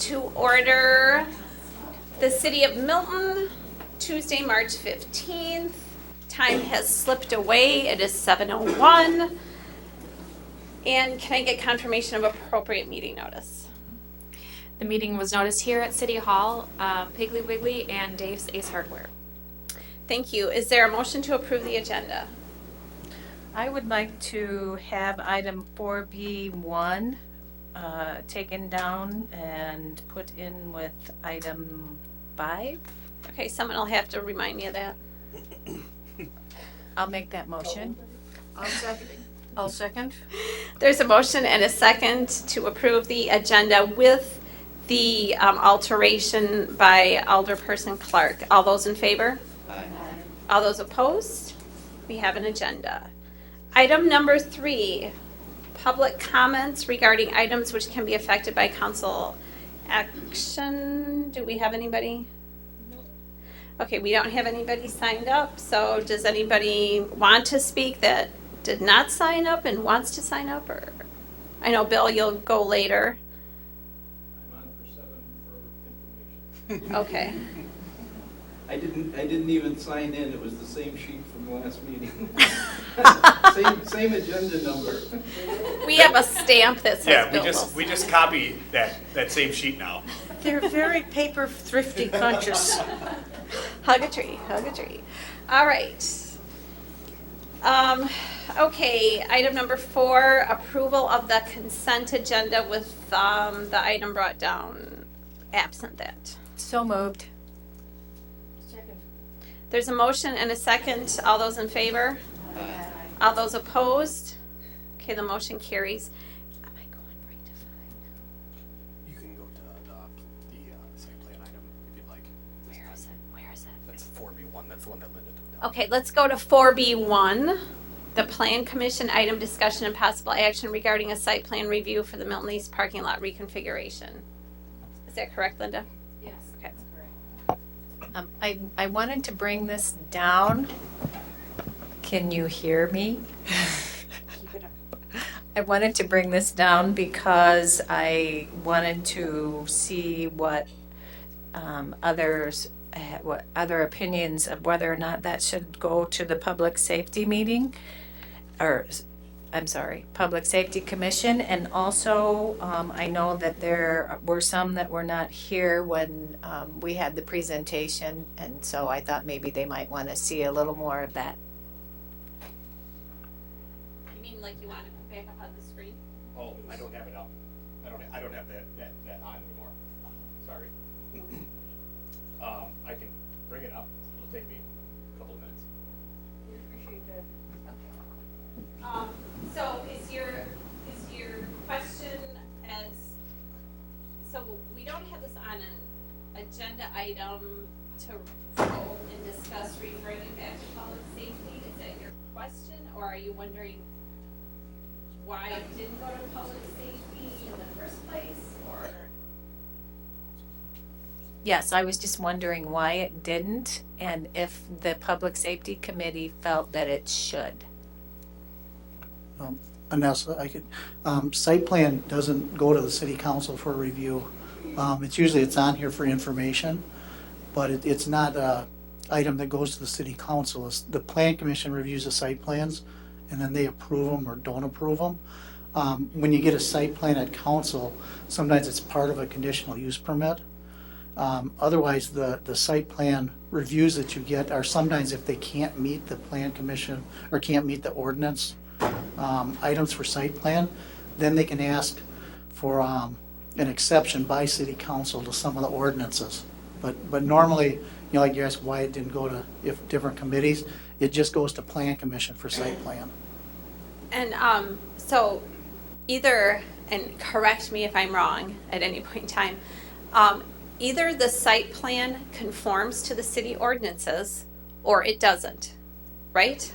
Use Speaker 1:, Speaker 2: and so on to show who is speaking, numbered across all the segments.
Speaker 1: to order the City of Milton, Tuesday, March 15th. Time has slipped away. It is 7:01. And can I get confirmation of appropriate meeting notice?
Speaker 2: The meeting was noticed here at City Hall, Piggly Wiggly and Dave's Ace Hardware.
Speaker 1: Thank you. Is there a motion to approve the agenda?
Speaker 3: I would like to have item 4B1 taken down and put in with item 5.
Speaker 1: Okay, someone will have to remind me of that.
Speaker 3: I'll make that motion.
Speaker 4: I'll second.
Speaker 1: There's a motion and a second to approve the agenda with the alteration by Alderperson Clark. All those in favor?
Speaker 4: Aye.
Speaker 1: All those opposed? We have an agenda. Item number 3, public comments regarding items which can be affected by council action. Do we have anybody? Okay, we don't have anybody signed up, so does anybody want to speak that did not sign up and wants to sign up? Or I know, Bill, you'll go later.
Speaker 5: I'm on for 7 for information.
Speaker 1: Okay.
Speaker 5: I didn't even sign in, it was the same sheet from the last meeting. Same agenda number.
Speaker 1: We have a stamp that says
Speaker 6: Yeah,
Speaker 1: Bill
Speaker 6: we
Speaker 1: Wilson.
Speaker 6: just copy that same sheet now.
Speaker 4: They're very paper thrifty conscious.
Speaker 1: Hug a tree, hug a tree. All right. Okay, item number 4, approval of the consent agenda with the item brought down, absent that.
Speaker 3: So moved.
Speaker 1: There's a motion and a second. All those in favor?
Speaker 4: Aye.
Speaker 1: All those opposed? Okay, the motion carries. Am I going right to 5?
Speaker 7: You can go to the site plan item if you'd like.
Speaker 1: Where is it? Where is it?
Speaker 7: That's 4B1, that's the one that Linda took down.
Speaker 1: Okay, let's go to 4B1, the Plan Commission item discussion and possible action regarding a site plan review for the Milton East parking lot reconfiguration. Is that correct, Linda?
Speaker 2: Yes.
Speaker 1: Okay.
Speaker 3: I wanted to bring this down. Can you hear me? I wanted to bring this down because I wanted to see what what other opinions of whether or not that should go to the Public Safety meeting, or I'm sorry, Public Safety Commission. And also, I know that there were some that were not here when we had the presentation, and so I thought maybe they might want to see a little more of that.
Speaker 1: You mean like you want it back up on the screen?
Speaker 6: Oh, I don't have it up. I don't have that on anymore. Sorry. I can bring it up. It'll take me a couple of minutes.
Speaker 1: We appreciate that. Okay. So is your question as, so we don't have this on an agenda item to vote and discuss referring it back to public safety? Is that your question, or are you wondering why it didn't go to public safety in the first place, or?
Speaker 3: Yes, I was just wondering why it didn't, and if the Public Safety Committee felt that it should.
Speaker 8: Anessa, I could, site plan doesn't go to the city council for review. It's on here for information, but it's not a item that goes to the city council. The plan commission reviews the site plans, and then they approve them or don't approve them. When you get a site plan at council, sometimes it's part of a conditional use permit. Otherwise, the site plan reviews that you get are sometimes if they can't meet the plan commission or can't meet the ordinance items for site plan, then they can ask for an exception by city council to some of the ordinances. But normally, like you asked why it didn't go to different committees, it just goes to plan commission for site plan.
Speaker 1: And so either, and correct me if I'm wrong at any point in time, either the site plan conforms to the city ordinances or it doesn't, right?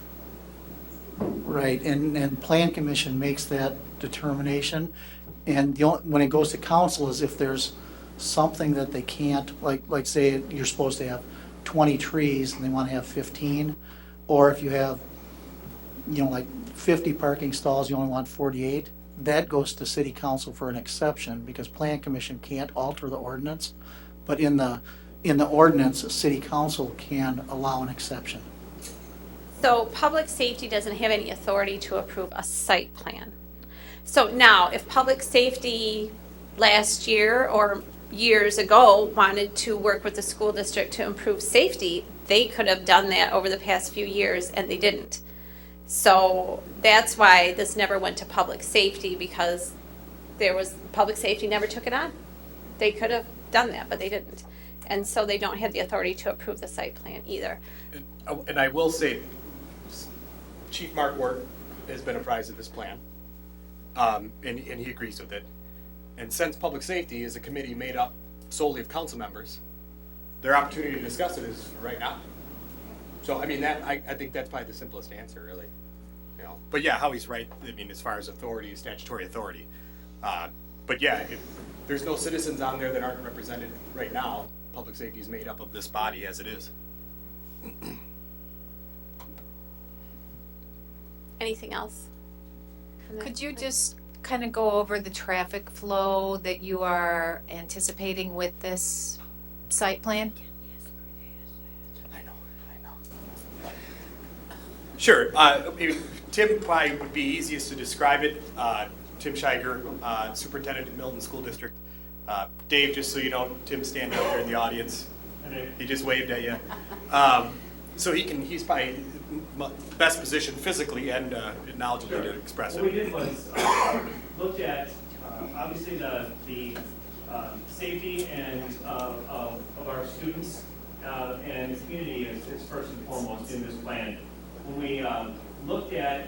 Speaker 8: Right, and plan commission makes that determination. And when it goes to council is if there's something that they can't, like say you're supposed to have 20 trees and they want to have 15, or if you have, like 50 parking stalls, you only want 48, that goes to city council for an exception, because plan commission can't alter the ordinance. But in the ordinance, city council can allow an exception.
Speaker 1: So public safety doesn't have any authority to approve a site plan. So now, if public safety last year or years ago wanted to work with the school district to improve safety, they could have done that over the past few years, and they didn't. So that's why this never went to public safety, because public safety never took it on. They could have done that, but they didn't. And so they don't have the authority to approve the site plan either.
Speaker 6: And I will say, Chief Mark Ward has been apprised of this plan, and he agrees with it. And since public safety is a committee made up solely of council members, their opportunity to discuss it is right now. So, I mean, I think that's probably the simplest answer, really. You know, but yeah, Howie's right. I mean, as far as authority, statutory authority. But yeah, if there's no citizens on there that aren't represented right now, public safety is made up of this body as it is.
Speaker 1: Anything else?
Speaker 3: Could you just kind of go over the traffic flow that you are anticipating with this site plan?
Speaker 6: I know. Sure. Tim probably would be easiest to describe it. Tim Scheiger, Superintendent of Milton School District. Dave, just so you know, Tim's standing out there in the audience. He just waved at you. So he's probably best positioned physically and knowledgeably to express it.
Speaker 9: What we did was looked at obviously the safety and of our students and the community is first and foremost in this plan. When we looked at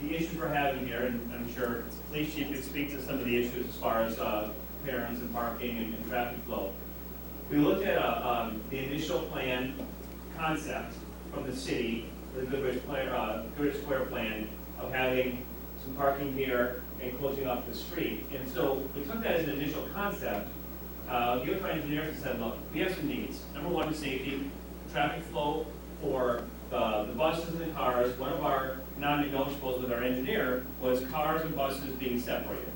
Speaker 9: the issues we're having here, and I'm sure Police Chief could speak to some of the issues as far as parents and parking and traffic flow. We looked at the initial plan concept from the city, the Goodrich Square plan of having some parking here and closing off the street. And so we took that as an initial concept, gave it to our engineers and said, look, we have some needs. Number one is safety, traffic flow for the buses and the cars. One of our non-negotiables with our engineer was cars and buses being separated.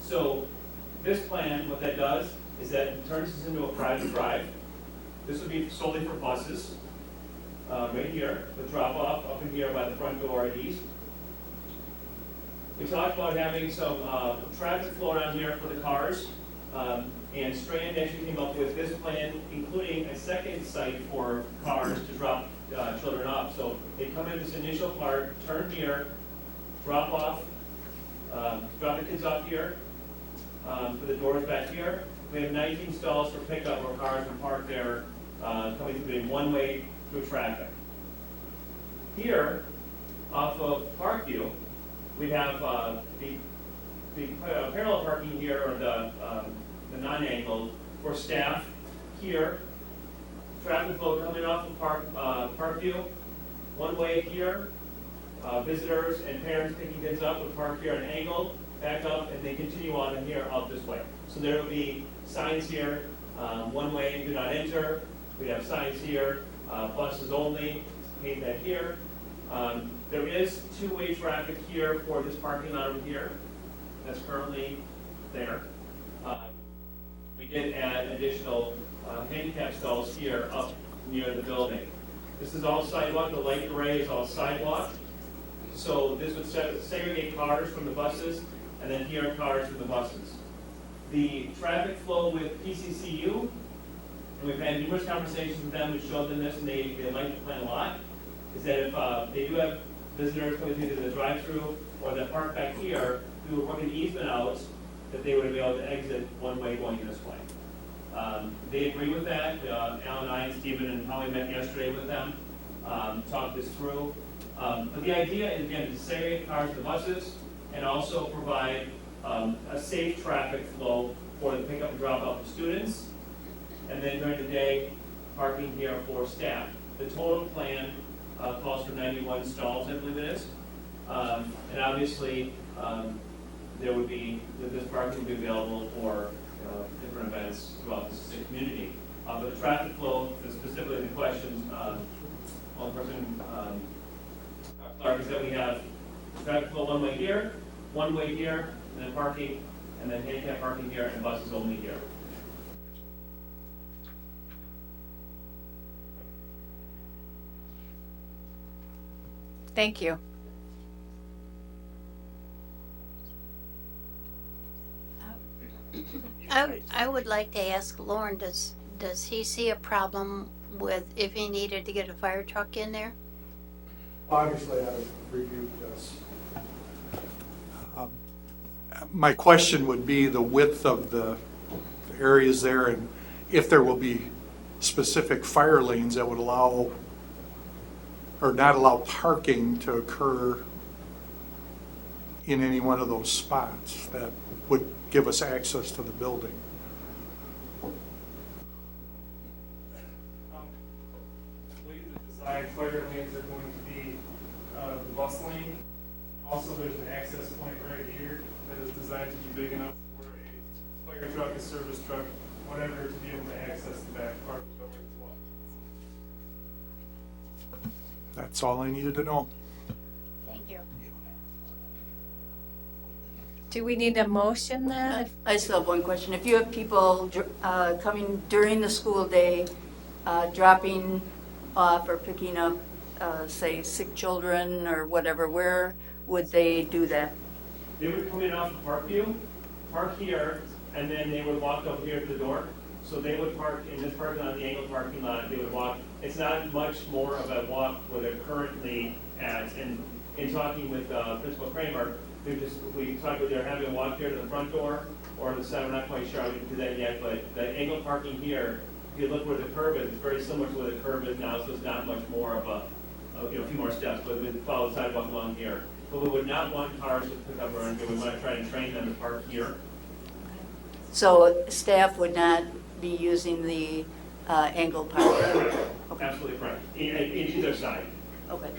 Speaker 9: So this plan, what that does is that it turns this into a private drive. This would be solely for buses, right here, with drop off up in here by the front door at east. We talked about having some traffic flow around here for the cars, and Strand actually came up with this plan, including a second site for cars to drop children off. So they come in this initial part, turn here, drop off, drop the kids off here, for the doors back here. We have 19 stalls for pickup where cars can park there, coming through in one way through traffic. Here, off of Parkview, we have the parallel parking here, or the non-angled, for staff here. Traffic flow coming off of Parkview, one way here. Visitors and parents picking kids up would park here on an angle, back up, and they continue on in here out this way. So there will be signs here, one way, do not enter. We have signs here, buses only, paint that here. There is two-way traffic here for this parking lot over here. That's currently there. We did add additional handicap stalls here up near the building. This is all sidewalk. The light array is all sidewalk. So this would segregate cars from the buses, and then here are cars from the buses. The traffic flow with PCCU, and we've had numerous conversations with them, we showed them this, and they like the plan a lot, is that if they do have visitors coming through the drive-through or that park back here, we would work an easement out that they would be able to exit one way going this way. They agree with that. Al and I and Stephen and Holly met yesterday with them, talked this through. But the idea is, again, to segregate cars to buses and also provide a safe traffic flow for the pickup and drop off of students. And then during the day, parking here for staff. The total plan calls for 91 stalls, I believe it is. And obviously, there would be, this parking would be available for different events throughout the community. But the traffic flow, specifically the questions, one person, Clark, is that we have traffic flow one way here, and then parking, and then handicap parking here, and buses only here.
Speaker 3: Thank you.
Speaker 4: I would like to ask Lauren, does he see a problem with if he needed to get a fire truck in there?
Speaker 10: Obviously, I've reviewed this. My question would be the width of the areas there and if there will be specific fire lanes that would allow or not allow parking to occur in any one of those spots that would give us access to the building.
Speaker 11: I believe the designed fire lanes are going to be the bus lane. Also, there's an access point right here that is designed to be big enough for a fire truck, a service truck, whatever, to be able to access the back part of the building as well.
Speaker 10: That's all I needed to know.
Speaker 4: Thank you.
Speaker 3: Do we need a motion then?
Speaker 12: I still have one question. If you have people coming during the school day, dropping off or picking up, say, sick children or whatever, where would they do that?
Speaker 9: They would come in off of Parkview, park here, and then they would walk up here to the door. So they would park in this parking lot, the angled parking lot, they would walk. It's not much more of a walk where they're currently at. And in talking with Principal Kramer, we talked about they're having a walk here to the front door or the side. We're not quite sure how we can do that yet, but the angled parking here, if you look where the curb is, it's very similar to where the curb is now, so it's not much more of a few more steps, but we follow the sidewalk along here. But we would not want cars to pick up or anything. We want to try and train them to park here.
Speaker 12: So staff would not be using the angled parking? Okay.
Speaker 9: Absolutely correct. In either side.
Speaker 12: Okay.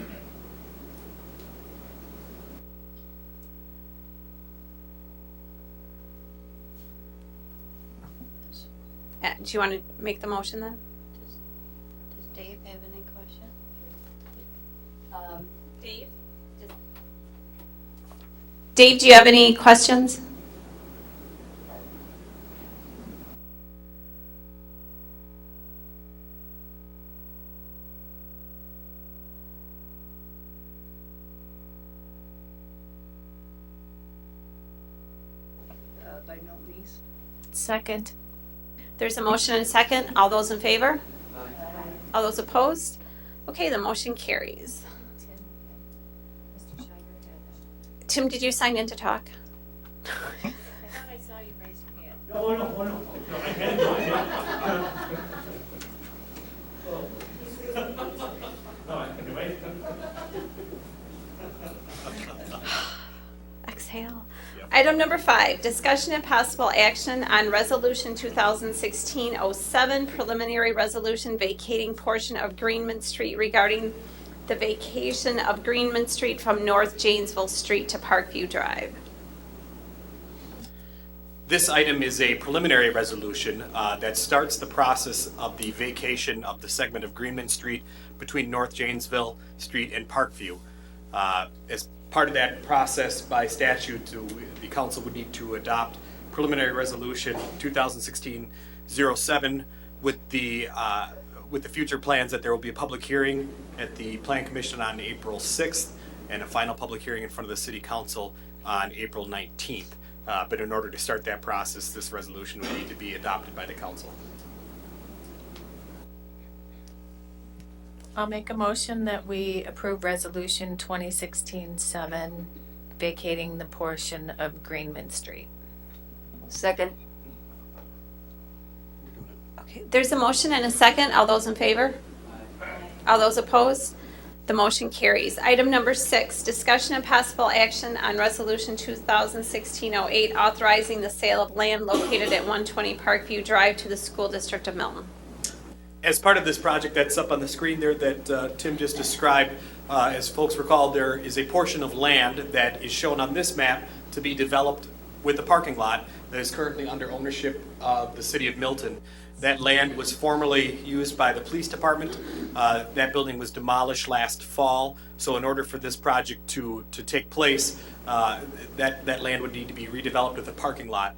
Speaker 1: Do you want to make the motion then?
Speaker 4: Does Dave have any question?
Speaker 1: Dave? Dave, do you have any questions?
Speaker 12: By no means.
Speaker 3: Second.
Speaker 1: There's a motion and a second. All those in favor? All those opposed? Okay, the motion carries. Tim, did you sign in to talk?
Speaker 4: I thought I saw you raise your hand.
Speaker 9: No, no, I can't do it. No, I can wait.
Speaker 1: Exhale. Item number 5, discussion and possible action on Resolution 2016-07, preliminary resolution vacating portion of Greenman Street regarding the vacation of Greenman Street from North Janesville Street to Parkview Drive.
Speaker 6: This item is a preliminary resolution that starts the process of the vacation of the segment of Greenman Street between North Janesville Street and Parkview. As part of that process, by statute, the council would need to adopt preliminary resolution 2016-07 with the future plans that there will be a public hearing at the Plan Commission on April 6th and a final public hearing in front of the City Council on April 19th. But in order to start that process, this resolution would need to be adopted by the council.
Speaker 3: I'll make a motion that we approve Resolution 2016-7, vacating the portion of Greenman Street.
Speaker 12: Second.
Speaker 1: Okay, there's a motion and a second. All those in favor? All those opposed? The motion carries. Item number 6, discussion and possible action on Resolution 2016-08, authorizing the sale of land located at 120 Parkview Drive to the School District of Milton.
Speaker 6: As part of this project that's up on the screen there that Tim just described, as folks recall, there is a portion of land that is shown on this map to be developed with a parking lot that is currently under ownership of the city of Milton. That land was formerly used by the police department. That building was demolished last fall. So in order for this project to take place, that land would need to be redeveloped with a parking lot.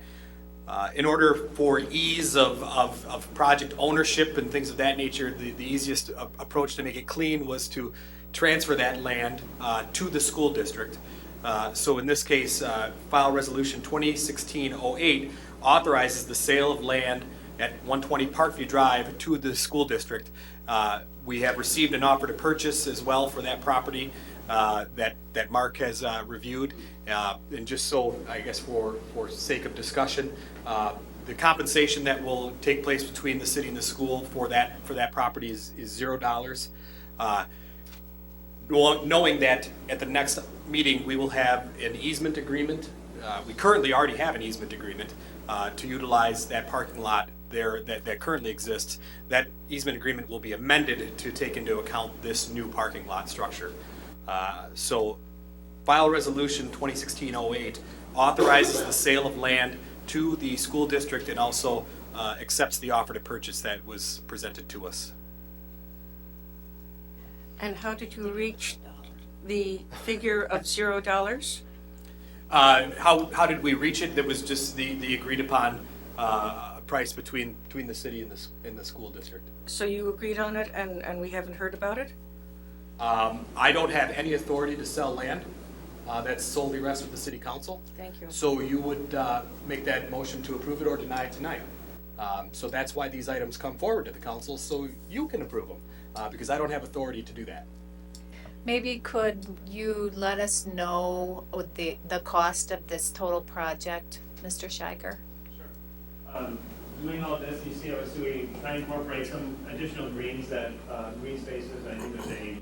Speaker 6: In order for ease of project ownership and things of that nature, the easiest approach to make it clean was to transfer that land to the school district. So in this case, file resolution 2016-08 authorizes the sale of land at 120 Parkview Drive to the school district. We have received an offer to purchase as well for that property that Mark has reviewed. And just so, I guess for sake of discussion, the compensation that will take place between the city and the school for that property is $0. Knowing that at the next meeting, we will have an easement agreement. We currently already have an easement agreement to utilize that parking lot there that currently exists. That easement agreement will be amended to take into account this new parking lot structure. So file resolution 2016-08 authorizes the sale of land to the school district and also accepts the offer to purchase that was presented to us.
Speaker 13: And how did you reach the figure of $0?
Speaker 6: How did we reach it? That was just the agreed upon price between the city and the school district.
Speaker 13: So you agreed on it and we haven't heard about it?
Speaker 6: I don't have any authority to sell land. That's solely rests with the city council.
Speaker 13: Thank you.
Speaker 6: So you would make that motion to approve it or deny it tonight. So that's why these items come forward to the council, so you can approve them, because I don't have authority to do that.
Speaker 3: Maybe could you let us know what the cost of this total project, Mr. Scheiker?
Speaker 9: Sure. Doing all this, you see I was doing, trying to incorporate some additional greens that, green spaces. I think there's a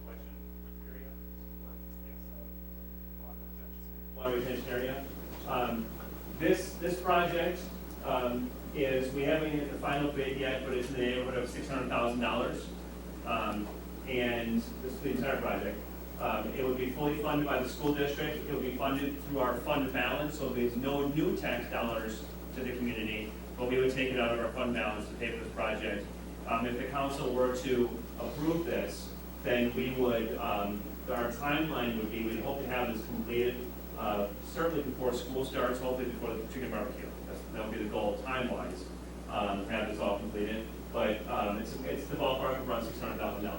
Speaker 9: question area. Water retention area. This project is, we haven't hit the final bid yet, but it's in the neighborhood of $600,000. And this is the entire project. It would be fully funded by the school district. It would be funded through our fund balance, so there's no new tax dollars to the community, but we would take it out of our fund balance to pay for this project. If the council were to approve this, then we would, our timeline would be, we'd hope to have this completed certainly before school starts, hopefully before the chicken barbecue. That would be the goal time-wise, have this all completed. But it's the ballpark of around $600,000.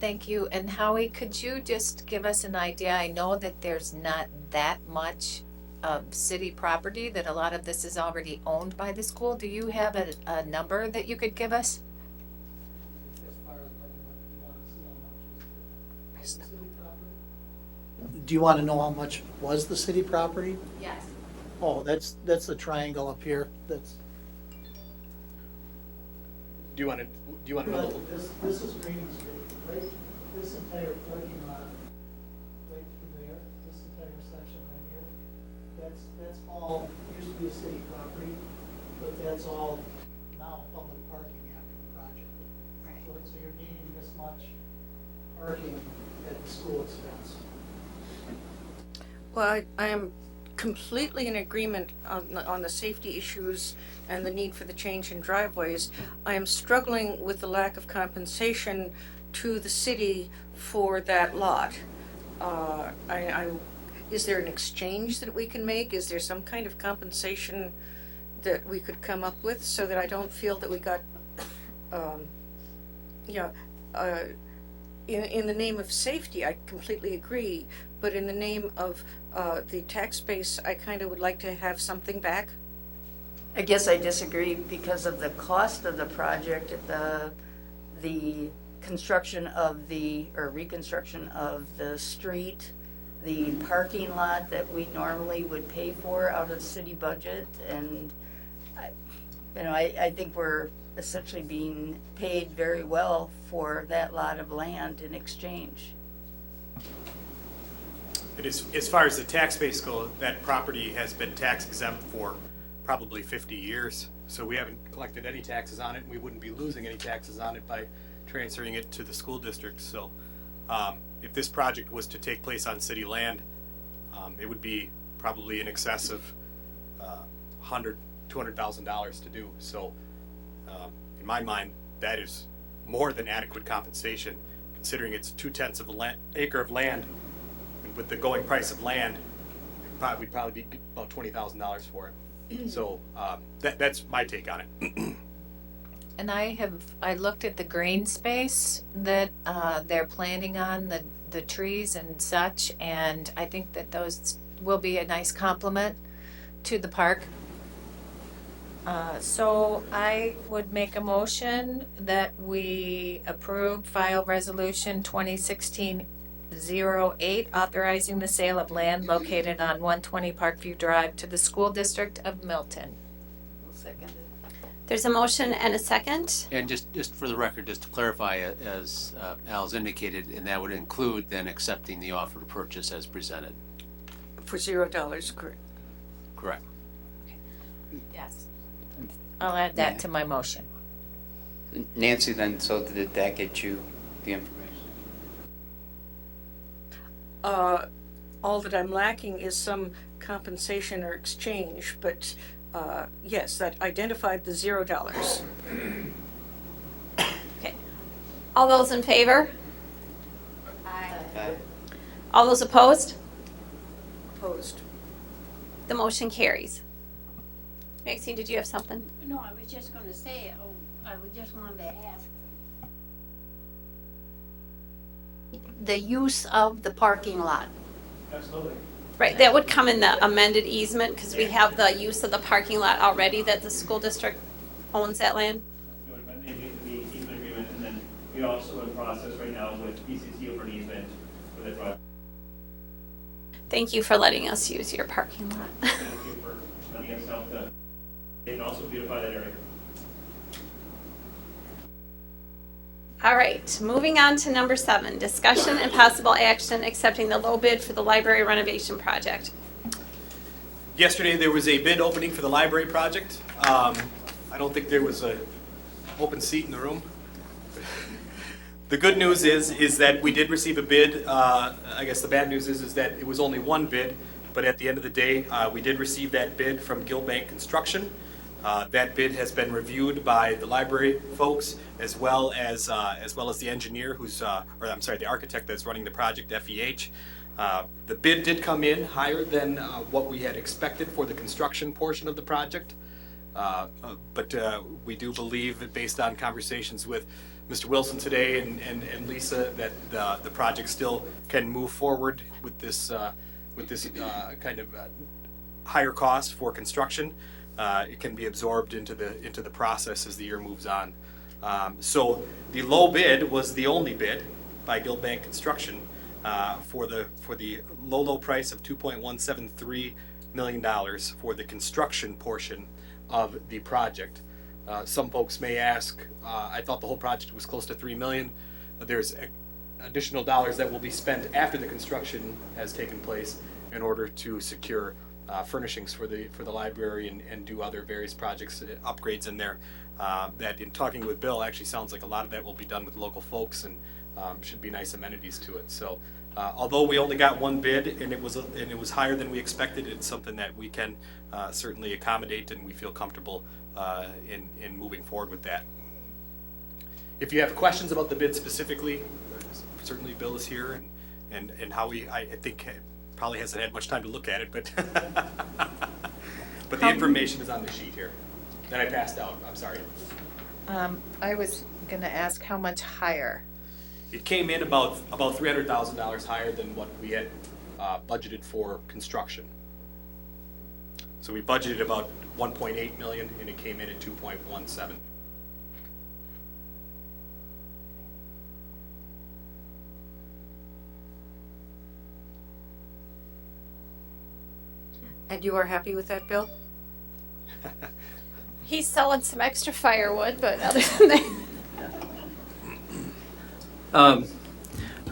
Speaker 3: Thank you. And Howie, could you just give us an idea? I know that there's not that much city property, that a lot of this is already owned by the school. Do you have a number that you could give us?
Speaker 8: As far as what you want to see how much is the city property? Do you want to know how much was the city property?
Speaker 3: Yes.
Speaker 8: Oh, that's the triangle up here. That's.
Speaker 6: Do you want to know?
Speaker 8: This is Green Street, right? This entire parking lot, right through there, this entire section right here. That's all, used to be a city property, but that's all now public parking after the project. Right. So you're needing this much parking at the school expense.
Speaker 13: Well, I am completely in agreement on the safety issues and the need for the change in driveways. I am struggling with the lack of compensation to the city for that lot. Is there an exchange that we can make? Is there some kind of compensation that we could come up with so that I don't feel that we got, in the name of safety, I completely agree, but in the name of the tax base, I kind of would like to have something back.
Speaker 12: I guess I disagree because of the cost of the project, the construction of or reconstruction of the street, the parking lot that we normally would pay for out of the city budget, and I think we're essentially being paid very well for that lot of land in exchange.
Speaker 6: It is, as far as the tax base goes, that property has been tax exempt for probably 50 years. So we haven't collected any taxes on it, and we wouldn't be losing any taxes on it by transferring it to the school district. So if this project was to take place on city land, it would be probably in excess of $200,000 to do. So in my mind, that is more than adequate compensation, considering it's 2/10 of an acre of land with the going price of land, we'd probably be about $20,000 for it. So that's my take on it.
Speaker 3: And I looked at the green space that they're planning on, the trees and such, and I think that those will be a nice complement to the park. So I would make a motion that we approve file resolution 2016-08, authorizing the sale of land located on 120 Parkview Drive to the School District of Milton.
Speaker 1: There's a motion and a second.
Speaker 14: And just for the record, just to clarify, as Al's indicated, and that would include then accepting the offer to purchase as presented.
Speaker 13: For $0, correct?
Speaker 14: Correct.
Speaker 3: Yes. I'll add that to my motion.
Speaker 15: Nancy, then, so did that get you the information?
Speaker 13: All that I'm lacking is some compensation or exchange, but yes, that identified the $0.
Speaker 1: Okay. All those in favor?
Speaker 15: Aye.
Speaker 1: All those opposed?
Speaker 13: Opposed.
Speaker 1: The motion carries. Maxine, did you have something?
Speaker 4: No, I was just gonna say, I would just wanted to ask. The use of the parking lot.
Speaker 9: Absolutely.
Speaker 1: Right, that would come in the amended easement because we have the use of the parking lot already that the school district owns that land.
Speaker 9: We would amend the easement agreement, and then we also in process right now with BCCU for an easement for the drive.
Speaker 1: Thank you for letting us use your parking lot.
Speaker 9: Thank you for letting us help to, and also beautify that area.
Speaker 1: All right, moving on to number 7, discussion and possible action accepting the low bid for the library renovation project.
Speaker 6: Yesterday, there was a bid opening for the library project. I don't think there was a open seat in the room. The good news is that we did receive a bid. I guess the bad news is that it was only one bid, but at the end of the day, we did receive that bid from Gilbank Construction. That bid has been reviewed by the library folks as well as the engineer the architect that's running the project, FEH. The bid did come in higher than what we had expected for the construction portion of the project. But we do believe that based on conversations with Mr. Wilson today and Lisa that the project still can move forward with this kind of higher cost for construction. It can be absorbed into the process as the year moves on. So the low bid was the only bid by Gilbank Construction for the low price of $2.173 million for the construction portion of the project. Some folks may ask, I thought the whole project was close to $3 million. There's additional dollars that will be spent after the construction has taken place in order to secure furnishings for the library and do other various projects, upgrades in there. That in talking with Bill actually sounds like a lot of that will be done with local folks and should be nice amenities to it. So although we only got one bid and it was higher than we expected, it's something that we can certainly accommodate and we feel comfortable in moving forward with that. If you have questions about the bid specifically, certainly Bill is here and how I think probably hasn't had much time to look at it, but the information is on the sheet here that I passed out. I'm sorry.
Speaker 3: I was going to ask how much higher.
Speaker 6: It came in about $300,000 higher than what we had budgeted for construction. So we budgeted about 1.8 million, and it came in at 2.17.
Speaker 13: And you are happy with that, Bill?
Speaker 1: He's selling some extra firewood, but other than that.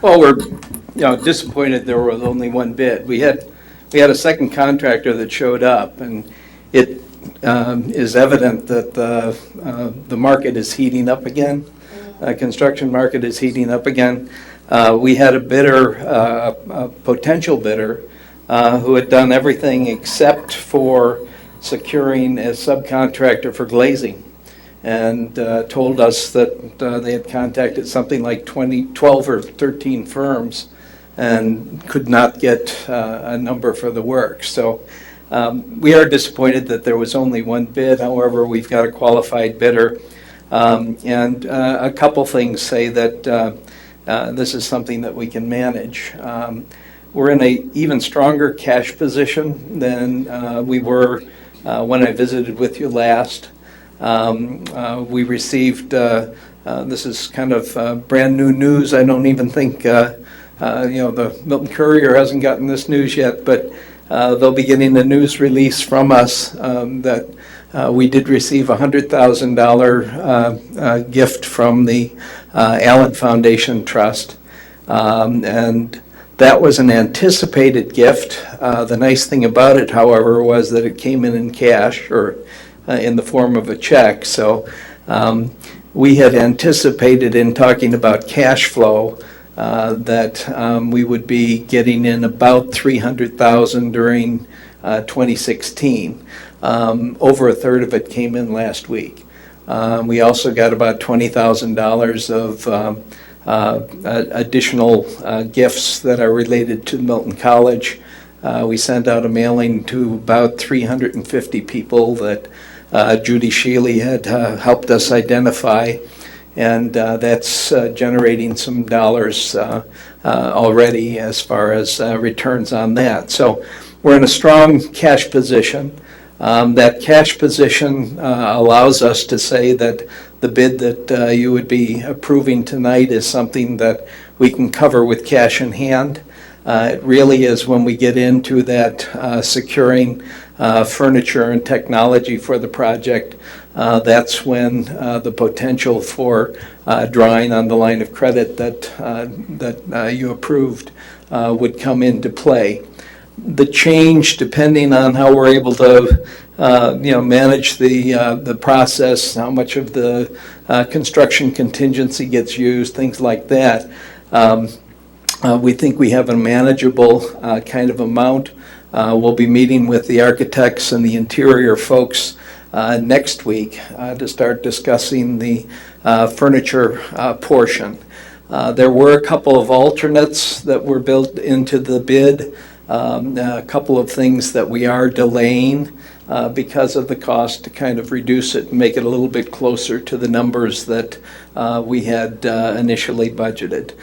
Speaker 5: Well, we're disappointed there was only one bid. We had a second contractor that showed up, and it is evident that the market is heating up again. Construction market is heating up again. We had a bidder, a potential bidder, who had done everything except for securing a subcontractor for glazing, and told us that they had contacted something like 12 or 13 firms and could not get a number for the work. So we are disappointed that there was only one bid. However, we've got a qualified bidder. And a couple things say that this is something that we can manage. We're in an even stronger cash position than we were when I visited with you last. We received, this is kind of brand new news. I don't even think, the Milton Courier hasn't gotten this news yet, but they'll be getting a news release from us that we did receive a $100,000 gift from the Allen Foundation Trust. And that was an anticipated gift. The nice thing about it, however, was that it came in cash or in the form of a check. So we had anticipated in talking about cash flow that we would be getting in about $300,000 during 2016. Over a third of it came in last week. We also got about $20,000 of additional gifts that are related to Milton College. We sent out a mailing to about 350 people that Judy Shealy had helped us identify, and that's generating some dollars already as far as returns on that. So we're in a strong cash position. That cash position allows us to say that the bid that you would be approving tonight is something that we can cover with cash in hand. It really is when we get into that securing furniture and technology for the project, that's when the potential for drawing on the line of credit that you approved would come into play. The change, depending on how we're able to, manage the process, how much of the construction contingency gets used, things like that. We think we have a manageable kind of amount. We'll be meeting with the architects and the interior folks next week to start discussing the furniture portion. There were a couple of alternates that were built into the bid. A couple of things that we are delaying because of the cost to kind of reduce it and make it a little bit closer to the numbers that we had initially budgeted.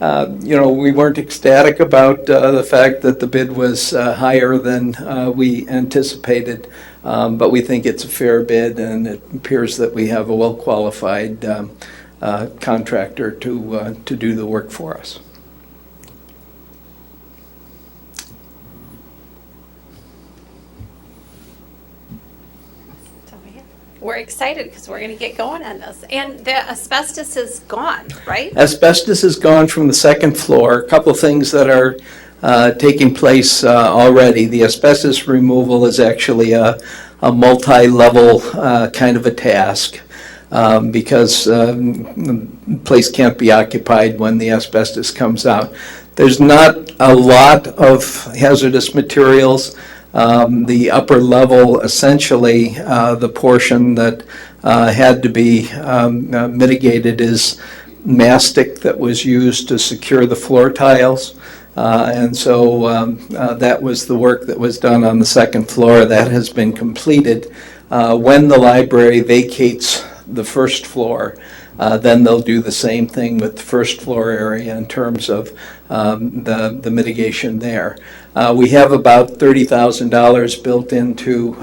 Speaker 5: We weren't ecstatic about the fact that the bid was higher than we anticipated, but we think it's a fair bid, and it appears that we have a well-qualified contractor to do the work for us.
Speaker 1: We're excited because we're going to get going on this. And the asbestos is gone, right?
Speaker 5: Asbestos is gone from the second floor. A couple of things that are taking place already. The asbestos removal is actually a multi-level kind of a task because the place can't be occupied when the asbestos comes out. There's not a lot of hazardous materials. The upper level, essentially, the portion that had to be mitigated is mastic that was used to secure the floor tiles. And so that was the work that was done on the second floor. That has been completed. When the library vacates the first floor, then they'll do the same thing with the first floor area in terms of the mitigation there. We have about $30,000 built into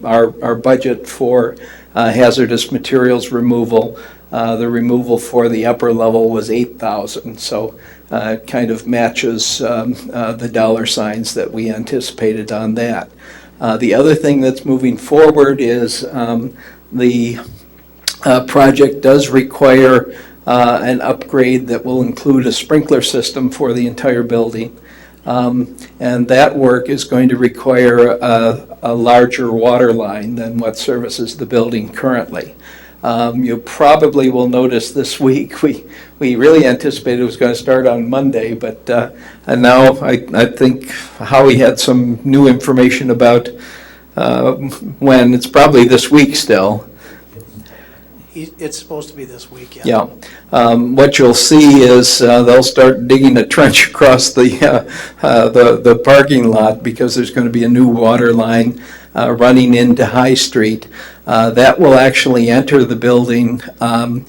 Speaker 5: our budget for hazardous materials removal. The removal for the upper level was $8,000, so it kind of matches the dollar signs that we anticipated on that. The other thing that's moving forward is the project does require an upgrade that will include a sprinkler system for the entire building. And that work is going to require a larger water line than what services the building currently. You probably will notice this week, we really anticipated it was going to start on Monday, but and now I think Howie had some new information about when. It's probably this week still.
Speaker 8: It's supposed to be this week, yeah.
Speaker 5: Yeah. What you'll see is they'll start digging a trench across the parking lot because there's going to be a new water line running into High Street. That will actually enter the building in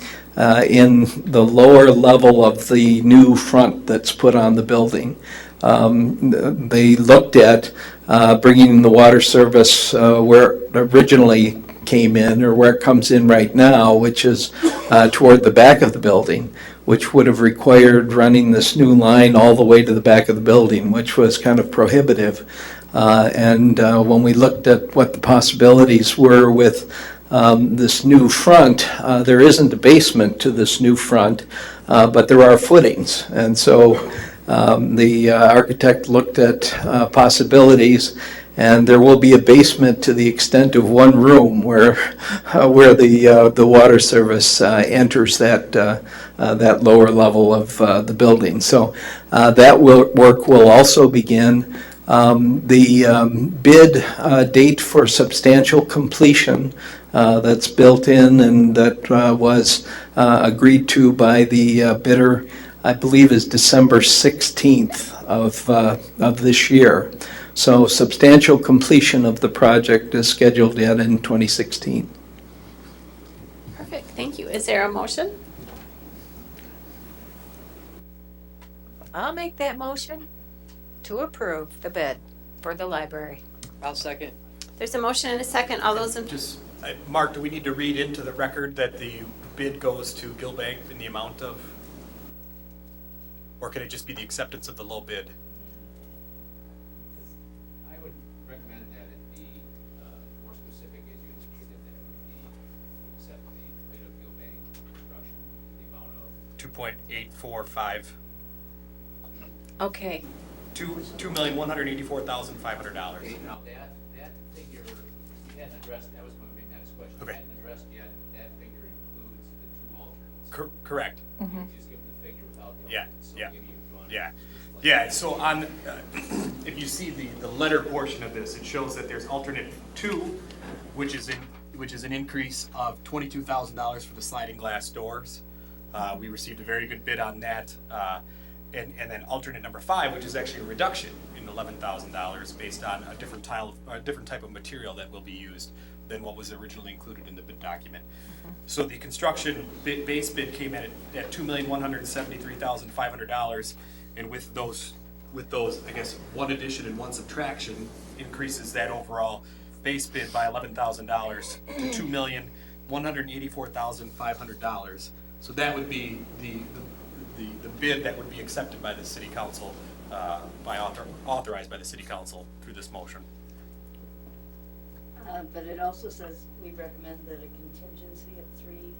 Speaker 5: the lower level of the new front that's put on the building. They looked at bringing the water service where it originally came in, or where it comes in right now, which is toward the back of the building, which would have required running this new line all the way to the back of the building, which was kind of prohibitive. And when we looked at what the possibilities were with this new front, there isn't a basement to this new front, but there are footings. And so the architect looked at possibilities, and there will be a basement to the extent of one room where the water service enters that lower level of the building. So that work will also begin. The bid date for substantial completion that's built in and that was agreed to by the bidder, I believe, is December 16th of this year. So substantial completion of the project is scheduled yet in 2016.
Speaker 1: Perfect, thank you. Is there a motion?
Speaker 3: I'll make that motion to approve the bid for the library.
Speaker 15: I'll second.
Speaker 1: There's a motion and a second. All those in,
Speaker 6: Just, Mark, do we need to read into the record that the bid goes to Gilbank in the amount of, or can it just be the acceptance of the low bid?
Speaker 14: I would recommend that it be more specific, as you indicated, that it would be accept the bid of Gilbank Construction in the amount of
Speaker 6: 2.845,
Speaker 3: Okay.
Speaker 6: $2,184,500.
Speaker 14: Okay, now that figure, you hadn't addressed, that was my next question.
Speaker 6: Okay.
Speaker 14: You hadn't addressed yet, that figure includes the two alternates.
Speaker 6: Correct.
Speaker 14: You just give them the figure without the
Speaker 6: Yeah,
Speaker 14: alternates. So
Speaker 6: yeah,
Speaker 14: give you one.
Speaker 6: yeah. Yeah, so on, if you see the letter portion of this, it shows that there's alternate 2, which is an increase of $22,000 for the sliding glass doors. We received a very good bid on that. And then alternate number 5, which is actually a reduction in $11,000 based on a different type of material that will be used than what was originally included in the bid document. So the construction base bid came in at $2,173,500, and with those, I guess, one addition and one subtraction increases that overall base bid by $11,000 to $2,184,500. So that would be the bid that would be accepted by the city council, authorized by the city council through this motion.
Speaker 12: But it also says we recommend that a contingency of 3%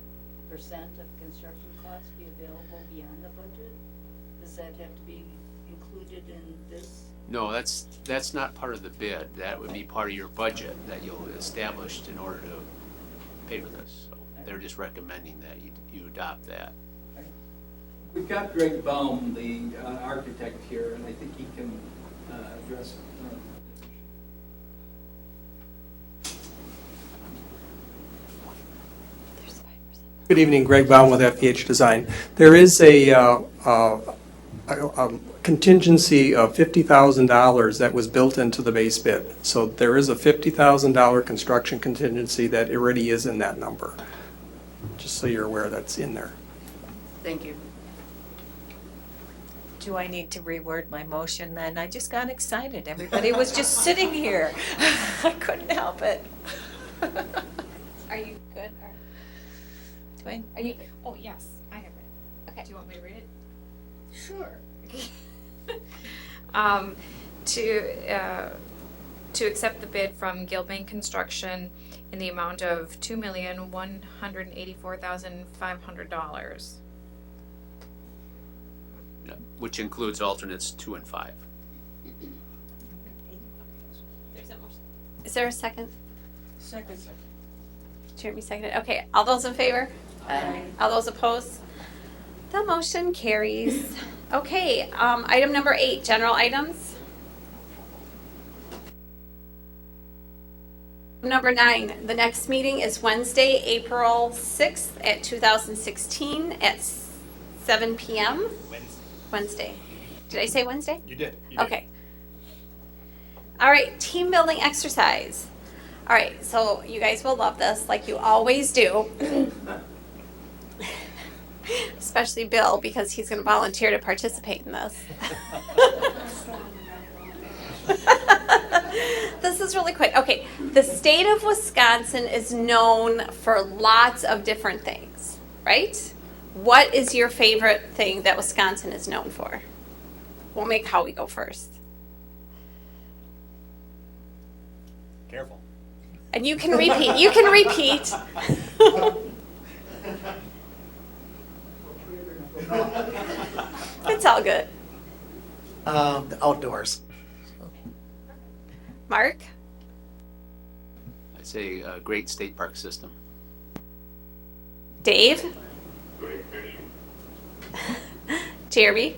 Speaker 12: of construction costs be available beyond the budget. Does that have to be included in this?
Speaker 14: No, that's not part of the bid. That would be part of your budget that you'll establish in order to pay for this. So they're just recommending that you adopt that.
Speaker 5: We've got Greg Baum, the architect here, and I think he can address it.
Speaker 16: Good evening, Greg Baum with FPH Design. There is a contingency of $50,000 that was built into the base bid. So there is a $50,000 construction contingency that already is in that number. Just so you're aware that's in there.
Speaker 12: Thank you.
Speaker 3: Do I need to reword my motion then? I just got excited. Everybody was just sitting here. I couldn't help it.
Speaker 2: Are you good? Or
Speaker 3: Do I-
Speaker 2: are you? Oh yes, I have it. Okay. Do you want me to read it?
Speaker 4: Sure.
Speaker 2: To accept the bid from Gilbank Construction in the amount of $2,184,500.
Speaker 14: Yeah, which includes alternates 2 and 5.
Speaker 1: there's a motion. Is there a second?
Speaker 12: Second.
Speaker 1: Jeremy seconded. Okay, all those in favor?
Speaker 12: Aye.
Speaker 1: All those opposed? The motion carries. Okay, item number 8, general items. Number 9, the next meeting is Wednesday, April 6th at 2016 at 7 p.m. Wednesday. Did I say Wednesday?
Speaker 6: You did. You did.
Speaker 1: Okay. All right, team building exercise. All right, so you guys will love this like you always do. Especially Bill, because he's going to volunteer to participate in this. This is really quick. Okay, the state of Wisconsin is known for lots of different things, right? What is your favorite thing that Wisconsin is known for? We'll make Howie go first.
Speaker 6: Careful.
Speaker 1: And you can repeat. You can repeat. It's all good.
Speaker 8: The outdoors.
Speaker 1: Mark?
Speaker 14: I'd say a great state park system.
Speaker 1: Dave? Jeremy?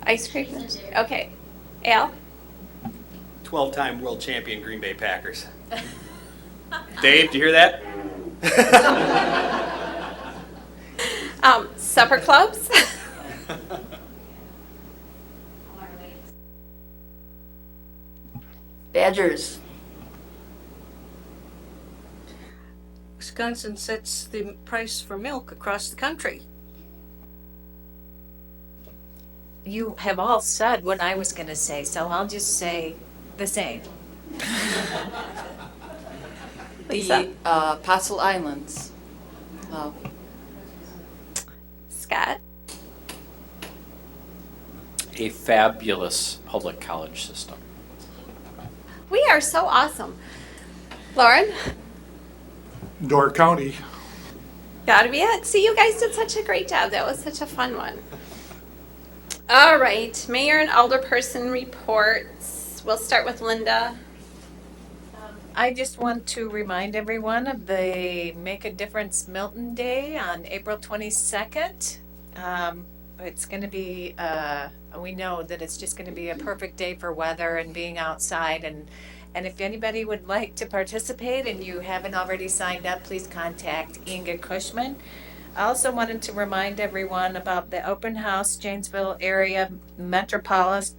Speaker 1: Ice cream? Okay. Al?
Speaker 6: 12-time world champion Green Bay Packers. Dave, do you hear that?
Speaker 1: Supper clubs?
Speaker 12: Badgers.
Speaker 13: Wisconsin sets the price for milk across the country.
Speaker 3: You have all said what I was going to say, so I'll just say the same.
Speaker 1: Lisa?
Speaker 12: The Apostle Islands. Wow.
Speaker 1: Scott?
Speaker 17: A fabulous public college system.
Speaker 1: We are so awesome. Lauren?
Speaker 10: Door County.
Speaker 1: Gotta be it. See, you guys did such a great job. That was such a fun one. All right, mayor and alderperson reports. We'll start with Linda.
Speaker 3: I just want to remind everyone of the Make a Difference Milton Day on April 22nd. It's going to be, we know that it's just going to be a perfect day for weather and being outside. And if anybody would like to participate and you haven't already signed up, please contact Inga Cushman. I also wanted to remind everyone about the open house Janesville area metropolitan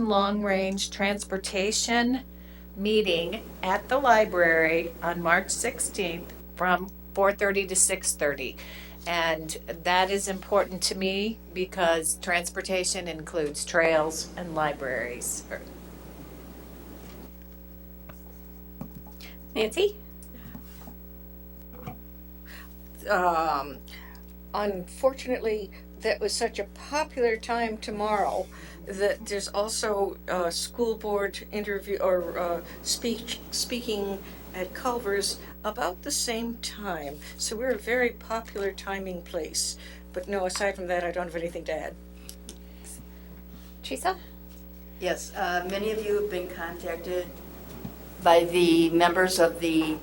Speaker 3: long range transportation meeting at the library on March 16th from 4:30 to 6:30. And that is important to me because transportation includes trails and libraries.
Speaker 1: Nancy?
Speaker 13: Unfortunately, that was such a popular time tomorrow that there's also a school board interview or speaking at Culver's about the same time. So we're a very popular timing place. But no, aside from that, I don't have anything to add.
Speaker 1: Teresa?
Speaker 12: Yes, many of you have been contacted by the members of the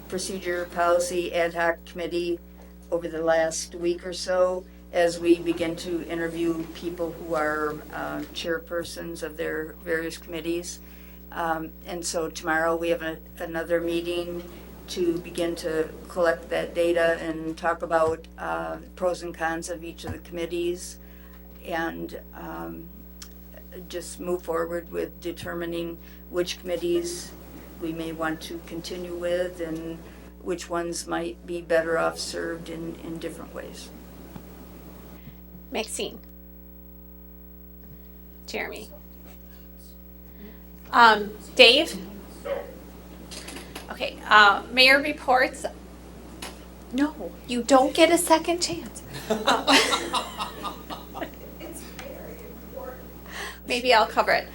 Speaker 12: Procedure Policy Ad Hoc Committee over the last week or so as we begin to interview people who are chairpersons of their various committees. And so tomorrow we have another meeting to begin to collect that data and talk about pros and cons of each of the committees and just move forward with determining which committees we may want to continue with and which ones might be better off served in different ways.
Speaker 1: Maxine? Jeremy? Dave? Okay, mayor reports. No, you don't get a second chance. Maybe I'll cover it.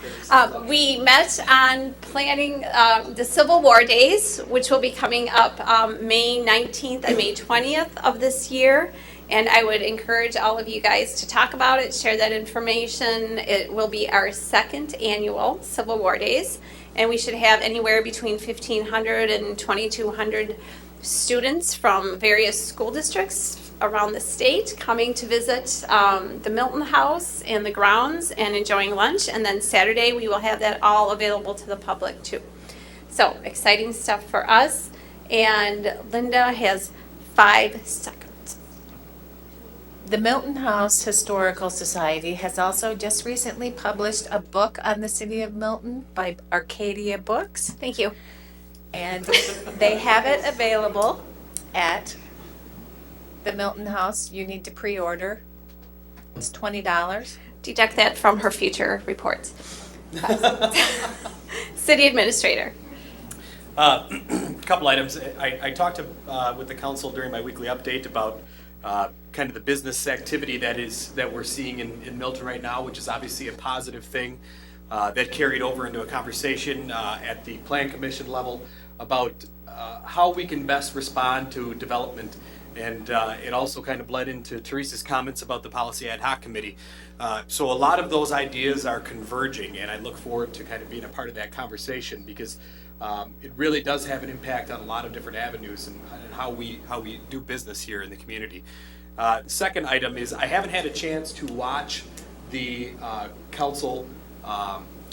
Speaker 1: We met on planning the Civil War Days, which will be coming up May 19th and May 20th of this year. And I would encourage all of you guys to talk about it, share that information. It will be our second annual Civil War Days. And we should have anywhere between 1,500 and 2,200 students from various school districts around the state coming to visit the Milton House and the grounds and enjoying lunch. And then Saturday, we will have that all available to the public too. So exciting stuff for us. And Linda has 5 seconds.
Speaker 3: The Milton House Historical Society has also just recently published a book on the city of Milton by Arcadia Books.
Speaker 1: Thank you.
Speaker 3: And they have it available at the Milton House. You need to pre-order. It's $20.
Speaker 1: Deduct that from her future reports. City Administrator.
Speaker 6: Couple items. I talked with the council during my weekly update about kind of the business activity that we're seeing in Milton right now, which is obviously a positive thing. That carried over into a conversation at the Plan Commission level about how we can best respond to development. And it also kind of bled into Teresa's comments about the Policy Ad Hoc Committee. So a lot of those ideas are converging, and I look forward to kind of being a part of that conversation because it really does have an impact on a lot of different avenues and how we do business here in the community. The second item is I haven't had a chance to watch the council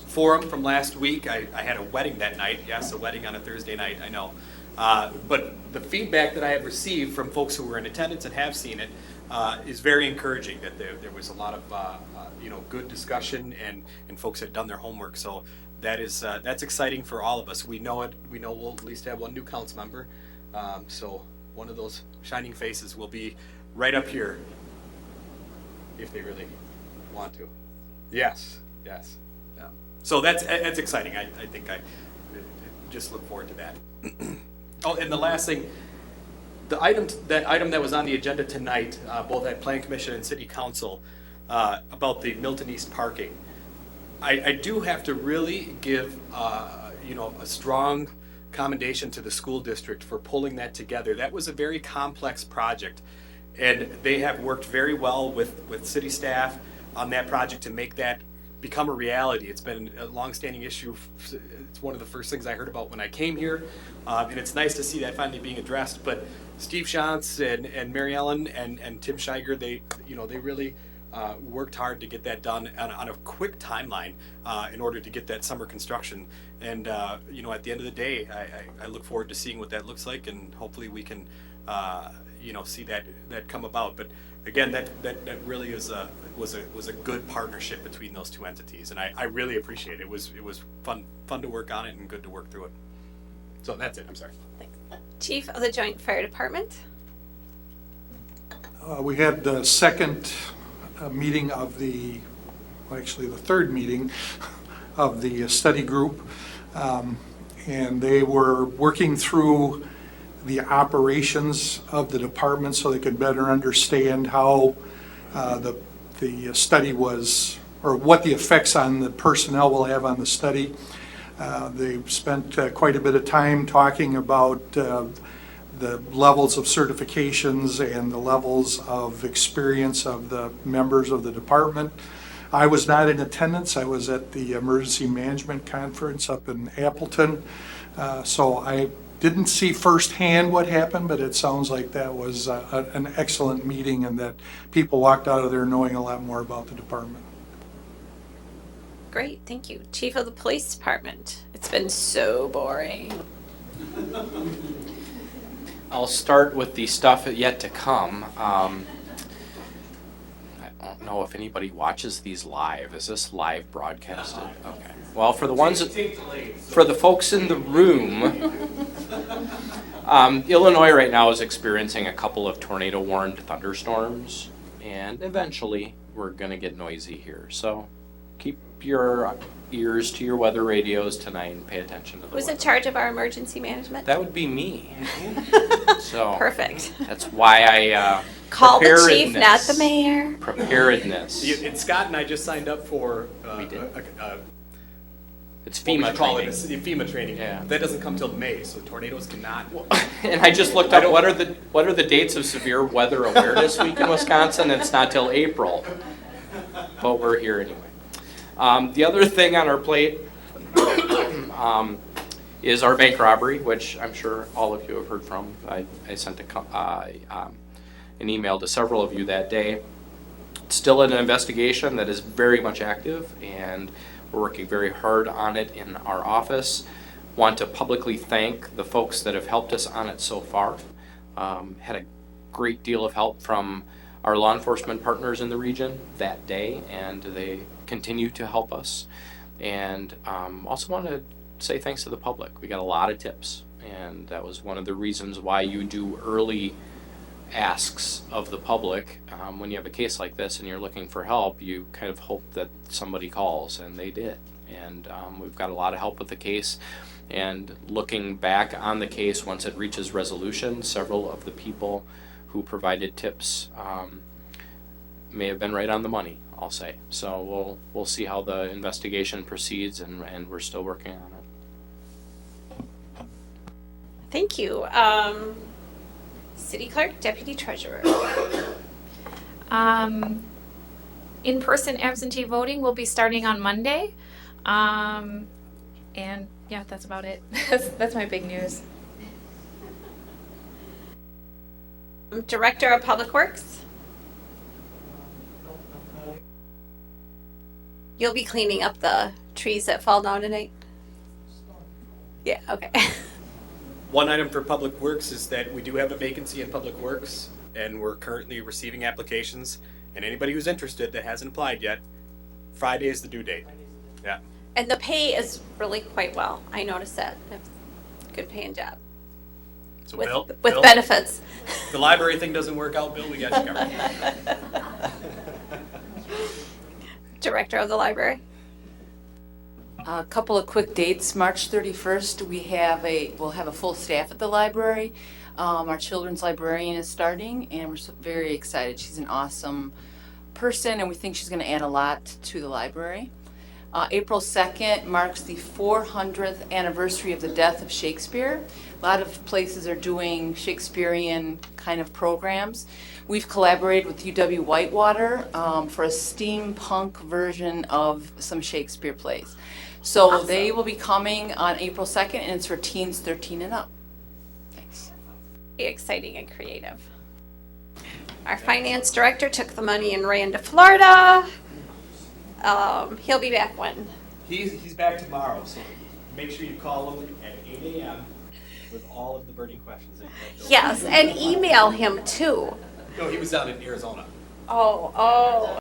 Speaker 6: forum from last week. I had a wedding that night. Yes, a wedding on a Thursday night, I know. But the feedback that I have received from folks who were in attendance and have seen it is very encouraging, that there was a lot of good discussion and folks had done their homework. So that's exciting for all of us. We know it. We know we'll at least have one new council member. So one of those shining faces will be right up here if they really want to. Yes. Yeah. So that's exciting. I think I just look forward to that. Oh, and the last thing, that item that was on the agenda tonight, both at Plan Commission and City Council, about the Milton East parking. I do have to really give a strong commendation to the school district for pulling that together. That was a very complex project, and they have worked very well with city staff on that project to make that become a reality. It's been a longstanding issue. It's one of the first things I heard about when I came here, and it's nice to see that finally being addressed. But Steve Shantz and Mary Ellen and Tim Scheiger, they really worked hard to get that done on a quick timeline in order to get that summer construction. And at the end of the day, I look forward to seeing what that looks like, and hopefully we can see that come about. But again, that really was a good partnership between those two entities, and I really appreciate it. It was fun to work on it and good to work through it. So that's it. I'm sorry.
Speaker 1: Chief of the Joint Fire Department.
Speaker 10: We had the second meeting of the third meeting of the study group, and they were working through the operations of the department so they could better understand how the study was, or what the effects on the personnel will have on the study. They spent quite a bit of time talking about the levels of certifications and the levels of experience of the members of the department. I was not in attendance. I was at the Emergency Management Conference up in Appleton, so I didn't see firsthand what happened, but it sounds like that was an excellent meeting and that people walked out of there knowing a lot more about the department.
Speaker 1: Great, thank you. Chief of the Police Department. It's been so boring.
Speaker 17: I'll start with the stuff yet to come. I don't know if anybody watches these live. Is this live broadcasted? Okay. Well, for the folks in the room, Illinois right now is experiencing a couple of tornado-warned thunderstorms, and eventually we're going to get noisy here. So keep your ears to your weather radios tonight and pay attention to the
Speaker 1: Who's
Speaker 17: weather.
Speaker 1: in charge of our emergency management?
Speaker 17: That would be me. So
Speaker 1: Perfect.
Speaker 17: That's why I
Speaker 1: Call the chief, not the mayor.
Speaker 17: Preparedness.
Speaker 6: And Scott and I just signed up for
Speaker 17: It's FEMA training.
Speaker 6: FEMA training.
Speaker 17: Yeah.
Speaker 6: That doesn't come till May, so tornadoes cannot.
Speaker 17: And I just looked up what are the dates of Severe Weather Awareness Week in Wisconsin. It's not till April, but we're here anyway. The other thing on our plate is our bank robbery, which I'm sure all of you have heard from. I sent an email to several of you that day. It's still an investigation that is very much active, and we're working very hard on it in our office. Want to publicly thank the folks that have helped us on it so far. Had a great deal of help from our law enforcement partners in the region that day, and they continue to help us. And also want to say thanks to the public. We got a lot of tips, and that was one of the reasons why you do early asks of the public. When you have a case like this and you're looking for help, you kind of hope that somebody calls, and they did. And we've got a lot of help with the case. And looking back on the case, once it reaches resolution, several of the people who provided tips may have been right on the money, I'll say. So we'll see how the investigation proceeds, and we're still working on it.
Speaker 1: Thank you. City Clerk, Deputy Treasurer.
Speaker 2: In-person absentee voting will be starting on Monday. And yeah, that's about it. That's my big news.
Speaker 1: Director of Public Works. You'll be cleaning up the trees that fall down tonight? Yeah, okay.
Speaker 6: One item for Public Works is that we do have a vacancy in Public Works, and we're currently receiving applications. And anybody who's interested that hasn't applied yet, Friday is the due date. Yeah.
Speaker 1: And the pay is really quite well. I noticed that. It's a good paying job.
Speaker 6: So
Speaker 1: With,
Speaker 6: Bill,
Speaker 1: with
Speaker 6: Bill,
Speaker 1: benefits.
Speaker 6: if the library thing doesn't work out, Bill, we got you covered.
Speaker 1: Director of the library.
Speaker 18: A couple of quick dates. March 31st, we'll have a full staff at the library. Our children's librarian is starting, and we're very excited. She's an awesome person, and we think she's going to add a lot to the library. April 2nd marks the 400th anniversary of the death of Shakespeare. A lot of places are doing Shakespearean kind of programs. We've collaborated with UW Whitewater for a steampunk version of some Shakespeare plays. So
Speaker 1: Awesome.
Speaker 18: They will be coming on April 2nd, and it's for teens 13 and up. Thanks.
Speaker 1: Exciting and creative. Our finance director took the money and ran to Florida. He'll be back when?
Speaker 7: He's back tomorrow, so make sure you call him at 8 a.m. with all of the burning questions.
Speaker 1: Yes, and email him too.
Speaker 7: No, he was down in Arizona.
Speaker 1: Oh.